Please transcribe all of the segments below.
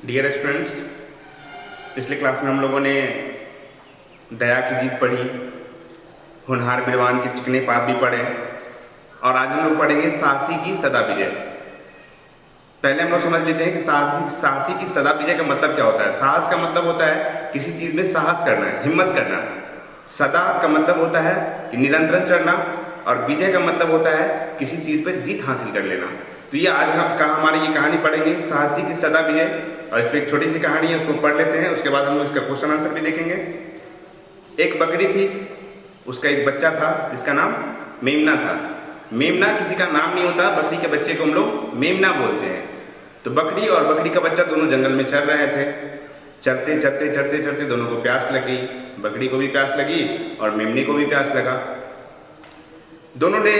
Dear students, पिछले class में हम लोगों ने दया की गीत पढ़ी, होनहार विद्वान के चिकने पात भी पढ़े और आज हम लोग पढ़ेंगे साहसी की सदा विजय। पहले हम लोग समझ लेते हैं कि साहसी की सदा विजय का मतलब क्या होता है। साहस का मतलब होता है किसी चीज में साहस करना, हिम्मत करना। सदा का मतलब होता है कि निरंतर चढ़ना और विजय का मतलब होता है किसी चीज पर जीत हासिल कर लेना। तो ये आज हमारी ये कहानी पढ़ेंगे, साहसी की सदा विजय। और इस पर एक छोटी सी कहानी है, उसको पढ़ लेते हैं, उसके बाद हम लोग इसका क्वेश्चन आंसर भी देखेंगे। एक बकरी थी, उसका एक बच्चा था जिसका नाम मेमना था। मेमना किसी का नाम नहीं होता, बकरी के बच्चे को हम लोग मेमना बोलते हैं। तो बकरी और बकरी का बच्चा दोनों जंगल में चल रहे थे। चलते चलते चलते चलते दोनों को प्यास लग गई। बकरी को भी प्यास लगी और मेमने को भी प्यास लगा। दोनों ने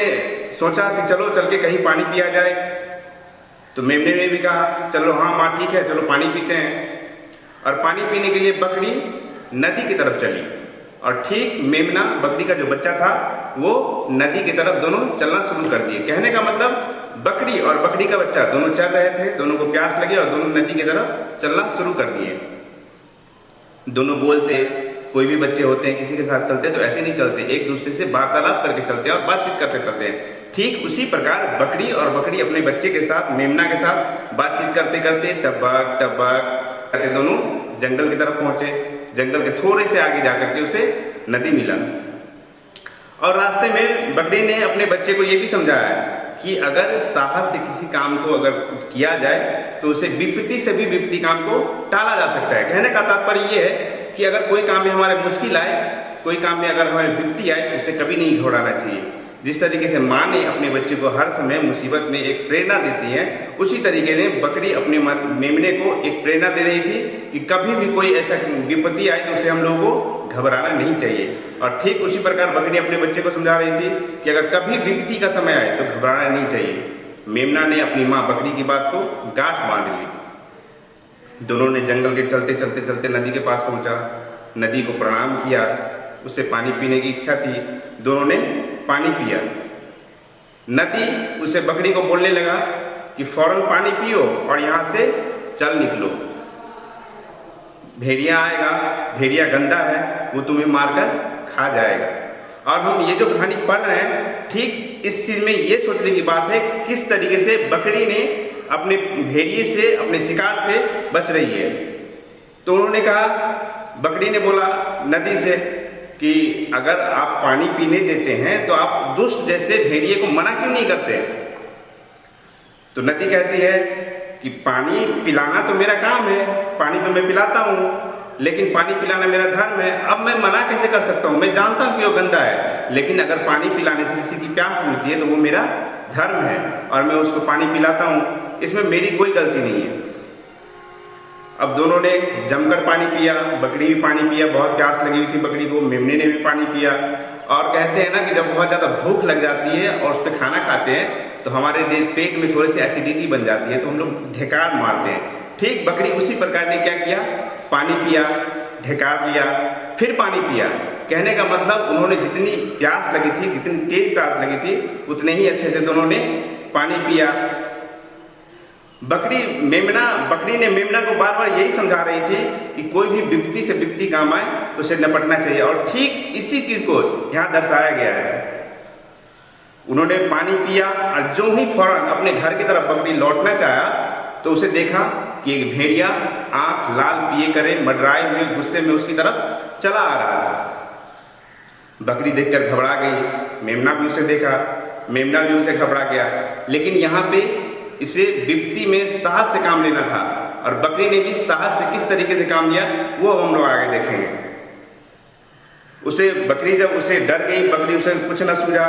सोचा कि चलो चल के कहीं पानी पिया जाए। तो मेमने ने भी कहा चलो हाँ माँ ठीक है, चलो पानी पीते हैं। और पानी पीने के लिए बकरी नदी की तरफ चली और ठीक मेमना बकरी का जो बच्चा था वो नदी की तरफ दोनों चलना शुरू कर दिए। कहने का मतलब बकरी और बकरी का बच्चा दोनों चल रहे थे, दोनों को प्यास लगी और दोनों नदी की तरफ चलना शुरू कर दिए। दोनों बोलते, कोई भी बच्चे होते हैं किसी के साथ चलते तो ऐसे नहीं चलते, एक दूसरे से वार्तालाप करके चलते हैं और बातचीत करते चलते हैं। ठीक उसी प्रकार बकरी और बकरी अपने बच्चे के साथ, मेमना के साथ बातचीत करते करते टबक टबक करते दोनों जंगल की तरफ पहुंचे। जंगल के थोड़े से आगे जाकर के उसे नदी मिला और रास्ते में बकरी ने अपने बच्चे को यह भी समझाया कि अगर साहस से किसी काम को अगर किया जाए तो उसे विपत्ति से भी विपत्ति काम को टाला जा सकता है। कहने का तात्पर्य यह है कि अगर कोई काम में हमारे मुश्किल आए, कोई काम में अगर हमें विपत्ति आए तो उसे कभी नहीं घबराना चाहिए। जिस तरीके से माँ ने अपने बच्चे को हर समय मुसीबत में एक प्रेरणा देती है, उसी तरीके से बकरी अपने मेमने को एक प्रेरणा दे रही थी कि कभी भी कोई ऐसा विपत्ति आए तो उसे हम लोगों को घबराना नहीं चाहिए। और ठीक उसी प्रकार बकरी अपने बच्चे को समझा रही थी कि अगर कभी विपत्ति का समय आए तो घबराना नहीं चाहिए। मेमना ने अपनी माँ बकरी की बात को गांठ बांध ली। दोनों ने जंगल के चलते चलते चलते नदी के पास पहुंचा, नदी को प्रणाम किया, उससे पानी पीने की इच्छा थी। दोनों ने पानी पिया। नदी उसे बकरी को बोलने लगा कि फौरन पानी पियो और यहां से चल निकलो, भेड़िया आएगा, भेड़िया गंदा है, वो तुम्हें मारकर खा जाएगा। और हम ये जो कहानी पढ़ रहे हैं ठीक इस चीज में ये सोचने की बात है किस तरीके से बकरी ने अपने भेड़िए से, अपने शिकार से बच रही है। तो उन्होंने कहा, बकरी ने बोला नदी से कि अगर आप पानी पीने देते हैं तो आप दुष्ट जैसे भेड़िए को मना क्यों नहीं करते। तो नदी कहती है कि पानी पिलाना तो मेरा काम है, पानी तो मैं पिलाता हूँ, लेकिन पानी पिलाना मेरा धर्म है। अब मैं मना कैसे कर सकता हूँ, मैं जानता हूँ कि वो गंदा है, लेकिन अगर पानी पिलाने से किसी की प्यास बुझती है तो वो मेरा धर्म है और मैं उसको पानी पिलाता हूँ, इसमें मेरी कोई गलती नहीं है। अब दोनों ने जमकर पानी पिया, बकरी भी पानी पिया, बहुत प्यास लगी हुई थी बकरी को, मेमने ने भी पानी पिया। और कहते हैं ना कि जब बहुत ज़्यादा भूख लग जाती है और उस पर खाना खाते हैं तो हमारे पेट में थोड़ी सी एसिडिटी बन जाती है, तो हम लोग ढेकार मारते हैं। ठीक बकरी उसी प्रकार ने क्या किया, पानी पिया, ढेकार लिया, फिर पानी पिया। कहने का मतलब उन्होंने जितनी प्यास लगी थी, जितनी तेज प्यास लगी थी, उतने ही अच्छे से दोनों ने पानी पिया। बकरी ने मेमना को बार बार यही समझा रही थी कि कोई भी विपत्ति से विपत्ति काम आए तो उसे निपटना चाहिए। और ठीक इसी चीज को यहाँ दर्शाया गया है। उन्होंने पानी पिया और जो ही फौरन अपने घर की तरफ बकरी लौटना चाहा तो उसे देखा कि एक भेड़िया आंख लाल पिए करे मडराए हुए गुस्से में उसकी तरफ चला आ रहा था। बकरी देखकर घबरा गई, मेमना भी उसे देखा, मेमना भी उसे घबरा गया। लेकिन यहाँ पे इसे विपत्ति में साहस से काम लेना था और बकरी ने भी साहस से किस तरीके से काम लिया वो हम लोग आगे देखेंगे। बकरी जब उसे डर गई, बकरी उसे कुछ न सूझा,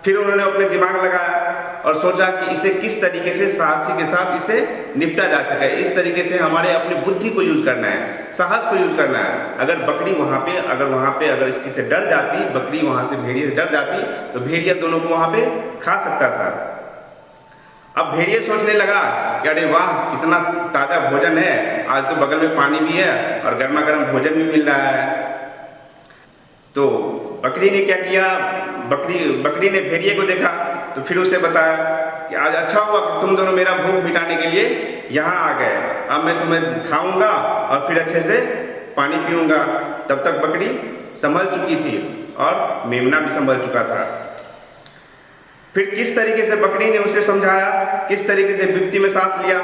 फिर उन्होंने अपने दिमाग लगाया और सोचा कि इसे किस तरीके से साहसी के साथ इसे निपटा जा सके। इस तरीके से हमारे अपनी बुद्धि को यूज करना है, साहस को यूज करना है। अगर बकरी वहां पे अगर इस चीज से डर जाती, बकरी वहां से भेड़िए से डर जाती तो भेड़िया दोनों को वहां पे खा सकता था। अब भेड़िए सोचने लगा कि अरे वाह कितना ताजा भोजन है, आज तो बगल में पानी भी है और गर्मा गर्म भोजन भी मिल रहा है। तो बकरी ने क्या किया, बकरी ने भेड़िए को देखा तो फिर उसे बताया कि आज अच्छा हुआ कि तुम दोनों मेरा भूख मिटाने के लिए यहाँ आ गए, अब मैं तुम्हें खाऊंगा और फिर अच्छे से पानी पीऊंगा। तब तक बकरी संभल चुकी थी और मेमना भी संभल चुका था। फिर किस तरीके से बकरी ने उसे समझाया, किस तरीके से बिप्ती में सांस लिया।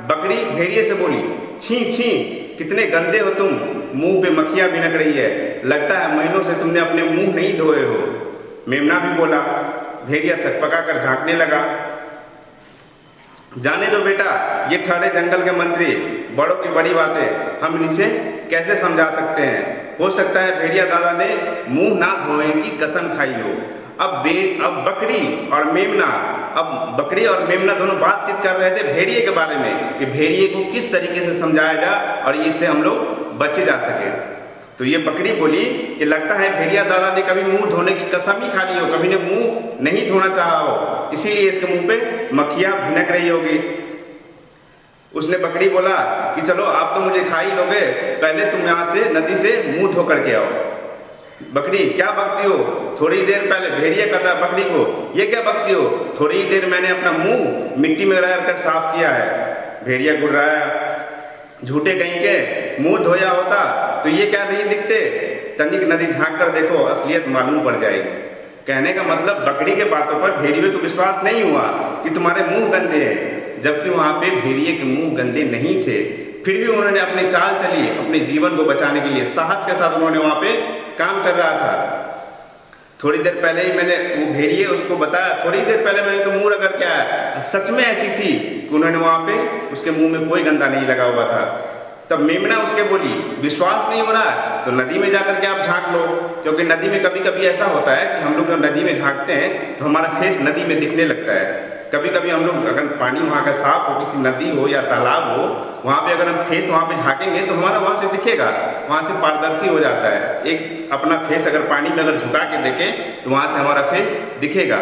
बकरी भेड़िए से बोली, छी छी कितने गंदे हो तुम, मुंह पे मक्खियां भिनक रही है, लगता है महीनों से तुमने अपने मुंह नहीं धोए हो। मेमना भी बोला। भेड़िया सकपका कर झांकने लगा। जाने दो बेटा, ये ठहरे जंगल के मंत्री, बड़ों की बड़ी बातें हम इनसे कैसे समझा सकते हैं। हो सकता है भेड़िया दादा ने मुंह ना धोने की कसम खाई हो। अब बकरी और मेमना दोनों बातचीत कर रहे थे भेड़िए के बारे में कि भेड़िए को किस तरीके से समझाया जाए और इससे हम लोग बचे जा सके। तो ये बकरी बोली कि लगता है भेड़िया दादा ने कभी मुंह धोने की कसम ही खा ली हो, कभी ने मुंह नहीं धोना चाहा हो, इसीलिए इसके मुंह पे मक्खियां भिनक रही होगी। उसने बकरी बोला कि चलो आप तो मुझे खा ही लोगे, पहले तुम यहाँ से नदी से मुंह धो करके आओ। बकरी, क्या बकती हो, थोड़ी देर पहले, भेड़िया कहता बकरी को, ये क्या बकती हो, थोड़ी ही देर मैंने अपना मुंह मिट्टी में रह कर साफ किया है। भेड़िया गुर्राया, झूठे कहीं के, मुंह धोया होता तो ये क्या नहीं दिखते, तनिक नदी झांक कर देखो, असलियत मालूम पड़ जाएगी। कहने का मतलब बकरी के बातों पर भेड़िए को विश्वास नहीं हुआ कि तुम्हारे मुंह गंदे हैं, जबकि वहां पे भेड़िए के मुंह गंदे नहीं थे। फिर भी उन्होंने अपनी चाल चली, अपने जीवन को बचाने के लिए साहस के साथ उन्होंने वहां पे काम कर रहा था। थोड़ी देर पहले ही मैंने, वो भेड़िए उसको बताया, थोड़ी देर पहले मैंने तो मुंह रगड़ के आया। सच में ऐसी थी कि उन्होंने वहां पे उसके मुंह में कोई गंदा नहीं लगा हुआ था। तब मेमना उसके बोली, विश्वास नहीं हो रहा है तो नदी में जाकर के आप झांक लो, क्योंकि नदी में कभी कभी ऐसा होता है कि हम लोग जब नदी में झांकते हैं तो हमारा फेस नदी में दिखने लगता है। कभी कभी हम लोग अगर पानी वहाँ का साफ हो, किसी नदी हो या तालाब हो, वहाँ पे अगर हम फेस वहाँ पे झांकेंगे तो हमारा वहाँ से दिखेगा, वहाँ से पारदर्शी हो जाता है। एक अपना फेस अगर पानी में अगर झुका के देखें तो वहाँ से हमारा फेस दिखेगा।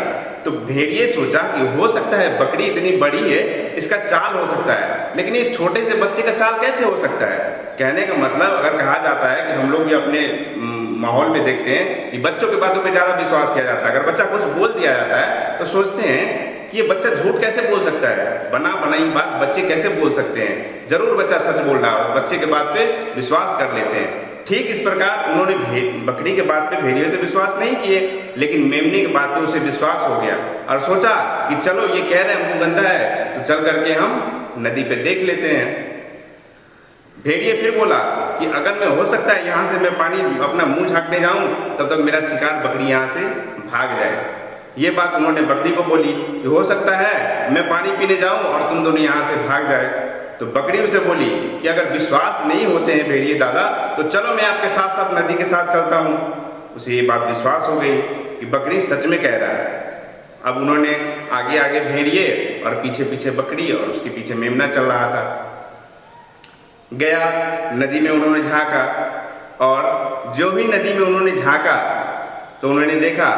तो भेड़िए सोचा कि हो सकता है बकरी इतनी बड़ी है, इसका चाल हो सकता है, लेकिन ये छोटे से बच्चे का चाल कैसे हो सकता है। कहने का मतलब, अगर कहा जाता है कि हम लोग भी अपने माहौल में देखते हैं कि बच्चों की बातों पे ज्यादा विश्वास किया जाता है। अगर बच्चा कुछ बोल दिया जाता है तो सोचते हैं कि ये बच्चा झूठ कैसे बोल सकता है, बना बनाई बात बच्चे कैसे बोल सकते हैं, जरूर बच्चा सच बोल रहा हो, बच्चे के बात पे विश्वास कर लेते हैं। ठीक इस प्रकार उन्होंने बकरी के बात पे भेड़िए तो विश्वास नहीं किए, लेकिन मेमने के बात पे उसे विश्वास हो गया और सोचा कि चलो ये कह रहे हैं मुंह गंदा है तो चल करके हम नदी पे देख लेते हैं। भेड़िए फिर बोला कि अगर मैं, हो सकता है यहाँ से मैं पानी अपना मुंह झांकने जाऊं तब तक मेरा शिकार बकरी यहाँ से भाग जाए। ये बात उन्होंने बकरी को बोली कि हो सकता है मैं पानी पीने जाऊं और तुम दोनों यहाँ से भाग जाए। तो बकरी उसे बोली कि अगर विश्वास नहीं होते हैं भेड़िए दादा तो चलो मैं आपके साथ साथ नदी के साथ चलता हूँ। उसे ये बात विश्वास हो गई कि बकरी सच में कह रहा है। अब उन्होंने आगे आगे भेड़िए और पीछे पीछे बकरी और उसके पीछे मेमना चल रहा था। गया, नदी में उन्होंने झांका और जो भी नदी में उन्होंने झांका तो उन्होंने देखा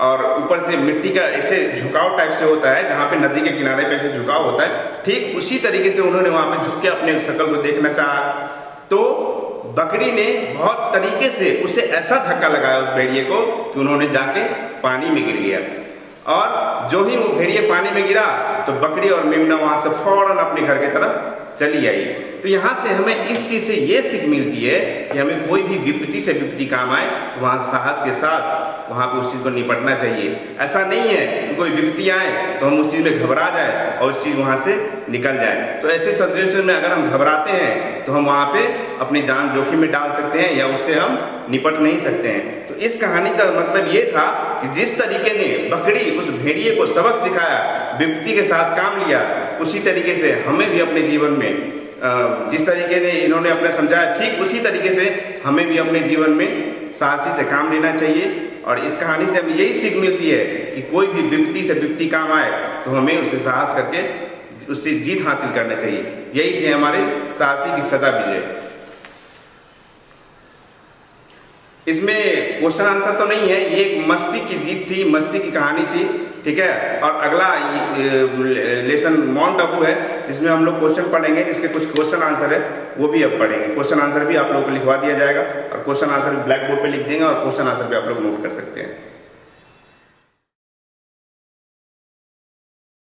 और ऊपर से मिट्टी का ऐसे झुकाव टाइप से होता है, जहाँ पे नदी के किनारे पे ऐसे झुकाव होता है, ठीक उसी तरीके से उन्होंने वहां पे झुक के अपने शक्ल को देखना चाहा। तो बकरी ने बहुत तरीके से उसे ऐसा धक्का लगाया उस भेड़िए को कि उन्होंने जाके पानी में गिर गया। और जो ही वो भेड़िए पानी में गिरा तो बकरी और मेमना वहां से फौरन अपने घर की तरफ चली आई। तो यहाँ से हमें इस चीज से ये सीख मिलती है कि हमें कोई भी विपत्ति से विपत्ति काम आए तो वहां साहस के साथ वहां पे उस चीज को निपटना चाहिए। ऐसा नहीं है कि कोई विपत्ति आए तो हम उस चीज में घबरा जाए और उस चीज वहां से निकल जाए। तो ऐसे सिचुएशन में अगर हम घबराते हैं तो हम वहां पे अपनी जान जोखिम में डाल सकते हैं या उससे हम निपट नहीं सकते हैं। तो इस कहानी का मतलब ये था कि जिस तरीके ने बकरी उस भेड़िए को सबक सिखाया, विपत्ति के साथ काम लिया, उसी तरीके से हमें भी अपने जीवन में जिस तरीके से इन्होंने अपने समझाया, ठीक उसी तरीके से हमें भी अपने जीवन में साहसी से काम लेना चाहिए। और इस कहानी से हमें यही सीख मिलती है कि कोई भी विपत्ति से विपत्ति काम आए तो हमें उसे साहस करके उससे जीत हासिल करना चाहिए। यही थे हमारे साहसी की सदा विजय। इसमें क्वेश्चन आंसर तो नहीं है, ये एक मस्ती की जीत थी, मस्ती की कहानी थी, ठीक है। और अगला लेसन माउंट आबू है जिसमें हम लोग क्वेश्चन पढ़ेंगे, जिसके कुछ क्वेश्चन आंसर है वो भी अब पढ़ेंगे। क्वेश्चन आंसर भी आप लोगों को लिखवा दिया जाएगा और क्वेश्चन आंसर भी ब्लैक बोर्ड पे लिख देंगे और क्वेश्चन आंसर भी आप लोग नोट कर सकते हैं।